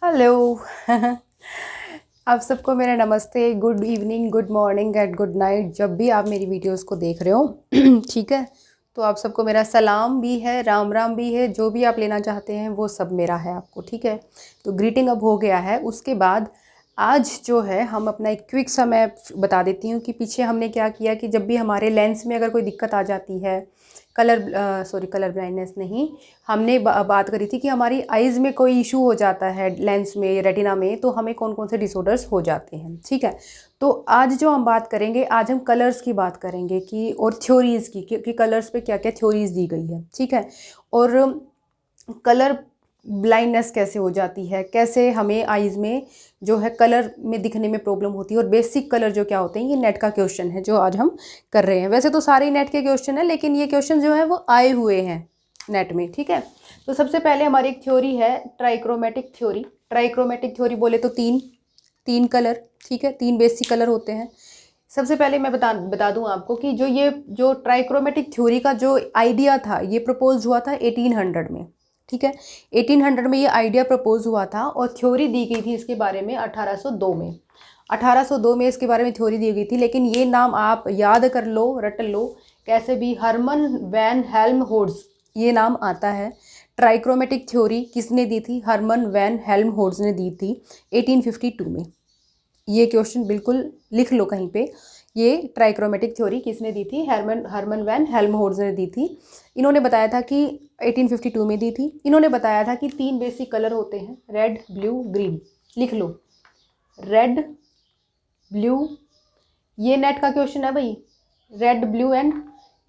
Hello. आप सबको मेरा नमस्ते, good evening, good morning and good night, जब भी आप मेरी वीडियोस को देख रहे हो। ठीक है, तो आप सबको मेरा सलाम भी है, राम राम भी है, जो भी आप लेना चाहते हैं वो सब मेरा है आपको। ठीक है, तो ग्रीटिंग अब हो गया है। उसके बाद आज जो है हम अपना एक क्विक सा मैं बता देती हूँ कि पीछे हमने क्या किया कि जब भी हमारे लेंस में अगर कोई दिक्कत आ जाती है, कलर ब्लाइंडनेस नहीं, हमने बात करी थी कि हमारी आइज़ में कोई इशू हो जाता है लेंस में, रेटिना में, तो हमें कौन कौन से डिसऑर्डर्स हो जाते हैं। ठीक है, तो आज जो हम बात करेंगे, आज हम कलर्स की बात करेंगे कि और थ्योरीज़ की कि कलर्स पे क्या क्या थ्योरीज़ दी गई है। ठीक है, और कलर ब्लाइंडनेस कैसे हो जाती है, कैसे हमें आइज़ में जो है कलर में दिखने में प्रॉब्लम होती है, और बेसिक कलर जो क्या होते हैं, ये नेट का क्वेश्चन है जो आज हम कर रहे हैं। वैसे तो सारे नेट के क्वेश्चन है, लेकिन ये क्वेश्चन जो है वो आए हुए हैं नेट में। ठीक है, तो सबसे पहले हमारी एक थ्योरी है ट्राइक्रोमेटिक थ्योरी। ट्राइक्रोमेटिक थ्योरी बोले तो तीन कलर, ठीक है, तीन बेसिक कलर होते हैं। सबसे पहले मैं बता दूं आपको कि जो ट्राइक्रोमेटिक थ्योरी का जो आइडिया था, ये प्रपोज हुआ था 1800 में। ठीक है, 1800 में ये आइडिया प्रपोज हुआ था और थ्योरी दी गई थी इसके बारे में 1802 में। 1802 में इसके बारे में थ्योरी दी गई थी, लेकिन ये नाम आप याद कर लो, रट लो कैसे भी, हरमन वैन हेल्महोल्ट्ज़ ये नाम आता है। ट्राइक्रोमेटिक थ्योरी किसने दी थी? हरमन वैन हेल्महोल्ट्ज़ ने दी थी 1852 में। ये क्वेश्चन बिल्कुल लिख लो कहीं पे, ये ट्राइक्रोमेटिक थ्योरी किसने दी थी? हरमन वैन हेल्महोल्ट्ज़ ने दी थी। इन्होंने बताया था कि 1852 में दी थी। इन्होंने बताया था कि तीन बेसिक कलर होते हैं, रेड, ब्लू, ग्रीन। लिख लो, रेड, ब्लू, ये नेट का क्वेश्चन है भाई। रेड, ब्लू एंड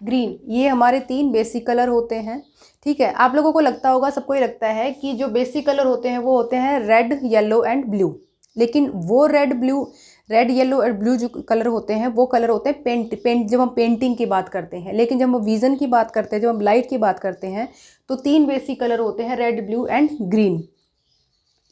ग्रीन, ये हमारे तीन बेसिक कलर होते हैं। ठीक है, आप लोगों को लगता होगा, सबको ही लगता है कि जो बेसिक कलर होते हैं वो होते हैं रेड, येलो एंड ब्लू। लेकिन वो रेड, येलो और ब्लू जो कलर होते हैं वो कलर होते हैं पेंट जब हम पेंटिंग की बात करते हैं। लेकिन जब हम विजन की बात करते हैं, जब हम लाइट की बात करते हैं, तो तीन बेसिक कलर होते हैं, रेड, ब्लू एंड ग्रीन।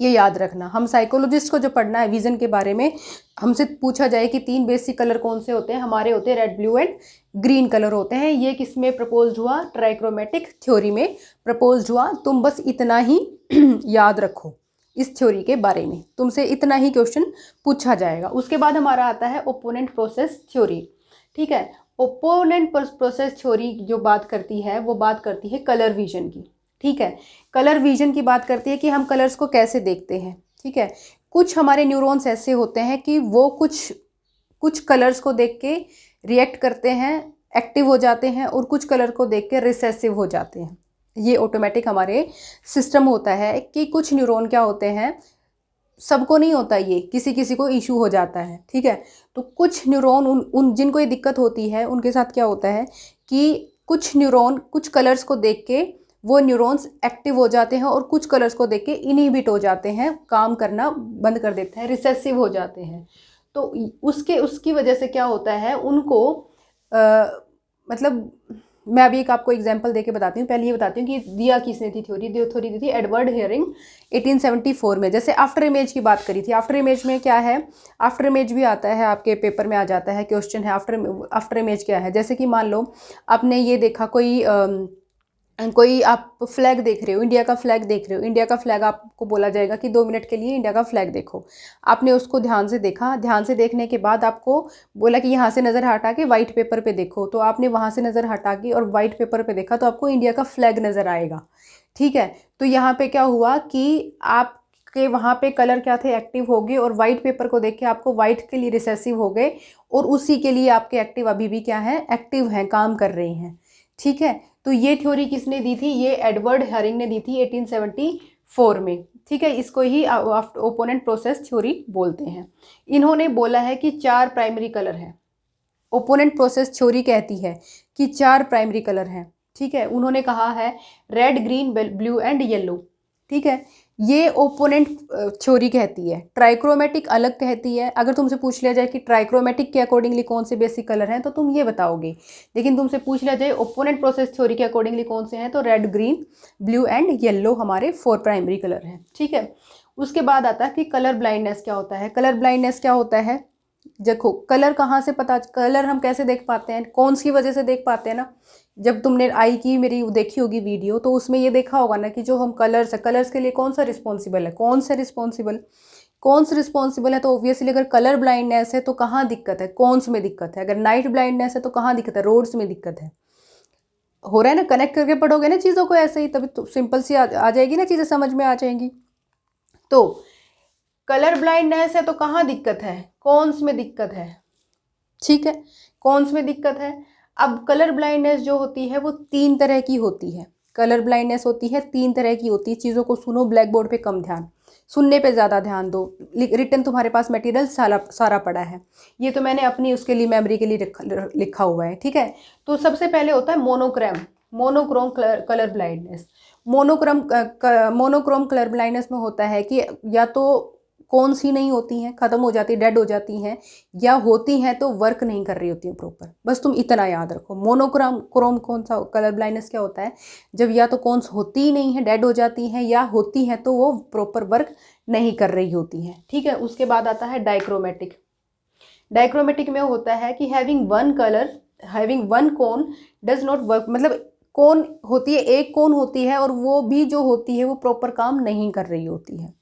ये याद रखना। हम साइकोलॉजिस्ट को जो पढ़ना है विजन के बारे में, हमसे पूछा जाए कि तीन बेसिक कलर कौन से होते हैं, हमारे होते हैं red, blue and green colour होते हैं। ये किस में प्रपोज हुआ? ट्राइक्रोमेटिक थ्योरी में प्रपोज हुआ। तुम बस इतना ही याद रखो, इस थ्योरी के बारे में तुमसे इतना ही क्वेश्चन पूछा जाएगा। उसके बाद हमारा आता है ओपोनेंट प्रोसेस थ्योरी। ठीक है, ओपोनेंट प्रोसेस थ्योरी जो बात करती है वो बात करती है कलर विजन की। ठीक है, कलर विजन की बात करती है कि हम कलर्स को कैसे देखते हैं। ठीक है, कुछ हमारे न्यूरॉन्स ऐसे होते हैं कि वो कुछ कलर्स को देख के रिएक्ट करते हैं, एक्टिव हो जाते हैं, और कुछ कलर को देख के रिसेसिव हो जाते हैं। ये ऑटोमेटिक हमारे सिस्टम होता है कि कुछ न्यूरॉन क्या होते हैं, सबको नहीं होता, ये किसी किसी को इशू हो जाता है। ठीक है, तो कुछ न्यूरॉन उन जिनको ये दिक्कत होती है उनके साथ क्या होता है कि कुछ न्यूरॉन कुछ कलर्स को देख के वो न्यूरॉन्स एक्टिव हो जाते हैं, और कुछ कलर्स को देख के इनहिबिट हो जाते हैं, काम करना बंद कर देते हैं, रिसेसिव हो जाते हैं। तो उसकी वजह से क्या होता है उनको, मतलब मैं अभी एक आपको एग्जांपल देके बताती हूँ। पहले ये बताती हूँ कि दिया किसने थी थ्योरी दी थी एडवर्ड हेयरिंग 1874 में। जैसे आफ्टर इमेज की बात करी थी, आफ्टर इमेज में क्या है, आफ्टर इमेज भी आता है आपके पेपर में, आ जाता है क्वेश्चन है आफ्टर इमेज क्या है। जैसे कि मान लो आपने ये देखा, कोई आप फ्लैग देख रहे हो, इंडिया का फ्लैग देख रहे हो, इंडिया का फ्लैग आपको बोला जाएगा कि 2 मिनट के लिए इंडिया का फ्लैग देखो। आपने उसको ध्यान से देखा, ध्यान से देखने के बाद आपको बोला कि यहाँ से नज़र हटा के वाइट पेपर पे देखो, तो आपने वहाँ से नज़र हटा के और वाइट पेपर पे देखा, तो आपको इंडिया का फ्लैग नज़र आएगा। ठीक है, तो यहाँ पे क्या हुआ कि आप के वहाँ पे कलर क्या थे, एक्टिव हो गए, और वाइट पेपर को देख के आपको वाइट के लिए रिसेसिव हो गए, और उसी के लिए आपके एक्टिव अभी भी क्या है, एक्टिव हैं, काम कर रहे हैं। ठीक है, तो ये थ्योरी किसने दी थी? ये एडवर्ड हेयरिंग ने दी थी 1874 में। ठीक है, इसको ही ओपोनेंट प्रोसेस थ्योरी बोलते हैं। इन्होंने बोला है कि 4 प्राइमरी कलर हैं। ओपोनेंट प्रोसेस थ्योरी कहती है कि 4 प्राइमरी कलर हैं। ठीक है, उन्होंने कहा है red, green, blue and yellow. ठीक है, ये ओपोनेंट थ्योरी कहती है। ट्राइक्रोमेटिक अलग कहती है। अगर तुमसे पूछ लिया जाए कि ट्राइक्रोमेटिक के अकॉर्डिंगली कौन से बेसिक कलर हैं, तो तुम ये बताओगे। लेकिन तुमसे पूछ लिया जाए ओपोनेंट प्रोसेस थ्योरी के अकॉर्डिंगली कौन से हैं, तो red, green, blue and yellow हमारे 4 प्राइमरी कलर हैं। ठीक है, उसके बाद आता है कि कलर ब्लाइंडनेस क्या होता है। कलर ब्लाइंडनेस क्या होता है? देखो कलर कहाँ से पता, कलर हम कैसे देख पाते हैं, कौन सी वजह से देख पाते हैं ना, जब तुमने आई की मेरी देखी होगी वीडियो तो उसमें ये देखा होगा ना कि जो हम कलर्स है, कलर्स के लिए कौन सा रिस्पॉन्सिबल है, कौन सा रिस्पॉन्सिबल है। तो ऑब्वियसली अगर कलर ब्लाइंडनेस है तो कहाँ दिक्कत है, कौन्स में दिक्कत है। अगर नाइट ब्लाइंडनेस है तो कहाँ दिक्कत है, रोड्स में दिक्कत है। हो रहा है ना, कनेक्ट करके पढ़ोगे ना चीज़ों को ऐसे ही, तभी तो सिंपल सी आ जाएगी ना, चीज़ें समझ में आ जाएंगी। तो कलर ब्लाइंडनेस है तो कहाँ दिक्कत है, कौन्स में दिक्कत है, ठीक है, कौन्स में दिक्कत है। अब कलर ब्लाइंडनेस जो होती है वो 3 तरह की होती है। कलर ब्लाइंडनेस होती है 3 तरह की होती है। चीज़ों को सुनो, ब्लैक बोर्ड पे कम ध्यान, सुनने पे ज़्यादा ध्यान दो। रिटन तुम्हारे पास मटेरियल सारा पड़ा है, ये तो मैंने अपनी उसके लिए मेमोरी के लिए लिखा हुआ है, ठीक है। तो सबसे पहले होता है monochrome colour blindness. Monochrome colour blindness में होता है कि या तो कौन सी नहीं होती हैं, ख़त्म हो जाती, डेड हो जाती हैं, या होती हैं तो वर्क नहीं कर रही होती हैं प्रॉपर। बस तुम इतना याद रखो। मोनोक्रोम कौन सा कलर ब्लाइंडनेस क्या होता है, जब या तो कौन होती ही नहीं है, डेड हो जाती हैं, या होती हैं तो वो प्रॉपर वर्क नहीं कर रही होती हैं, ठीक है। उसके बाद आता है डाइक्रोमेटिक। डाइक्रोमेटिक में होता है कि having one cone does not work, मतलब कोन होती है, एक कोन होती है और वो भी जो होती है वो प्रॉपर काम नहीं कर रही होती है,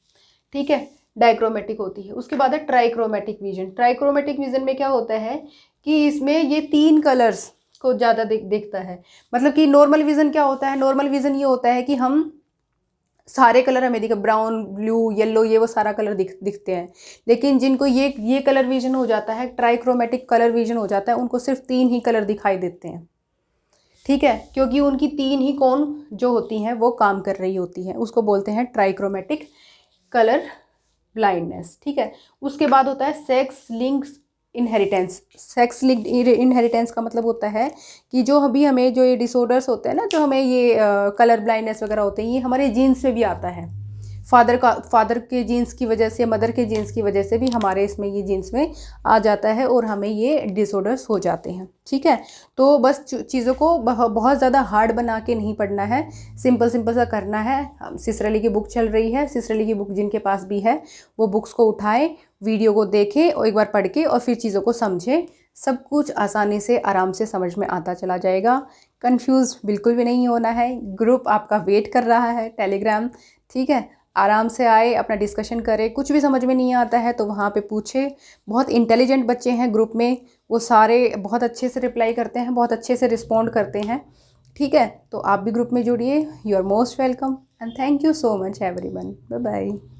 ठीक है, डाइक्रोमेटिक होती है। उसके बाद है ट्राइक्रोमेटिक विजन। ट्राइक्रोमेटिक विजन में क्या होता है कि इसमें ये 3 कलर्स को ज़्यादा दिखता है। मतलब कि नॉर्मल विजन क्या होता है, नॉर्मल विजन ये होता है कि हम सारे कलर हमें दिखे, ब्राउन, ब्लू, येलो, ये वो सारा कलर दिखते हैं। लेकिन जिनको ये कलर विजन हो जाता है, ट्राइक्रोमेटिक कलर विजन हो जाता है, उनको सिर्फ 3 ही कलर दिखाई देते हैं, ठीक है, क्योंकि उनकी 3 ही कौन जो होती हैं वो काम कर रही होती हैं। उसको बोलते हैं ट्राइक्रोमेटिक कलर ब्लाइंडनेस, ठीक है। उसके बाद होता है sex linked inheritance. Sex linked inheritance का मतलब होता है कि जो अभी हमें जो ये डिसऑर्डर्स होते हैं ना, जो हमें ये कलर ब्लाइंडनेस वगैरह होते हैं, ये हमारे जीन्स में भी आता है। फादर के जीन्स की वजह से, मदर के जीन्स की वजह से भी हमारे इसमें ये जीन्स में आ जाता है और हमें ये डिसऑर्डर्स हो जाते हैं, ठीक है। तो बस चीज़ों को बहुत ज़्यादा हार्ड बना के नहीं पढ़ना है, सिंपल सा करना है। सिस्टर अली की बुक चल रही है, सिस्टर अली की बुक जिनके पास भी है वो बुक्स को उठाएं, वीडियो को देखें और एक बार पढ़ के और फिर चीज़ों को समझें। सब कुछ आसानी से आराम से समझ में आता चला जाएगा। कंफ्यूज बिल्कुल भी नहीं होना है। ग्रुप आपका वेट कर रहा है, टेलीग्राम, ठीक है। आराम से आए, अपना डिस्कशन करें। कुछ भी समझ में नहीं आता है तो वहाँ पे पूछे। बहुत इंटेलिजेंट बच्चे हैं ग्रुप में, वो सारे बहुत अच्छे से रिप्लाई करते हैं, बहुत अच्छे से रिस्पॉन्ड करते हैं, ठीक है। तो आप भी ग्रुप में जुड़िए। You are most welcome and thank you so much everyone. Bye bye.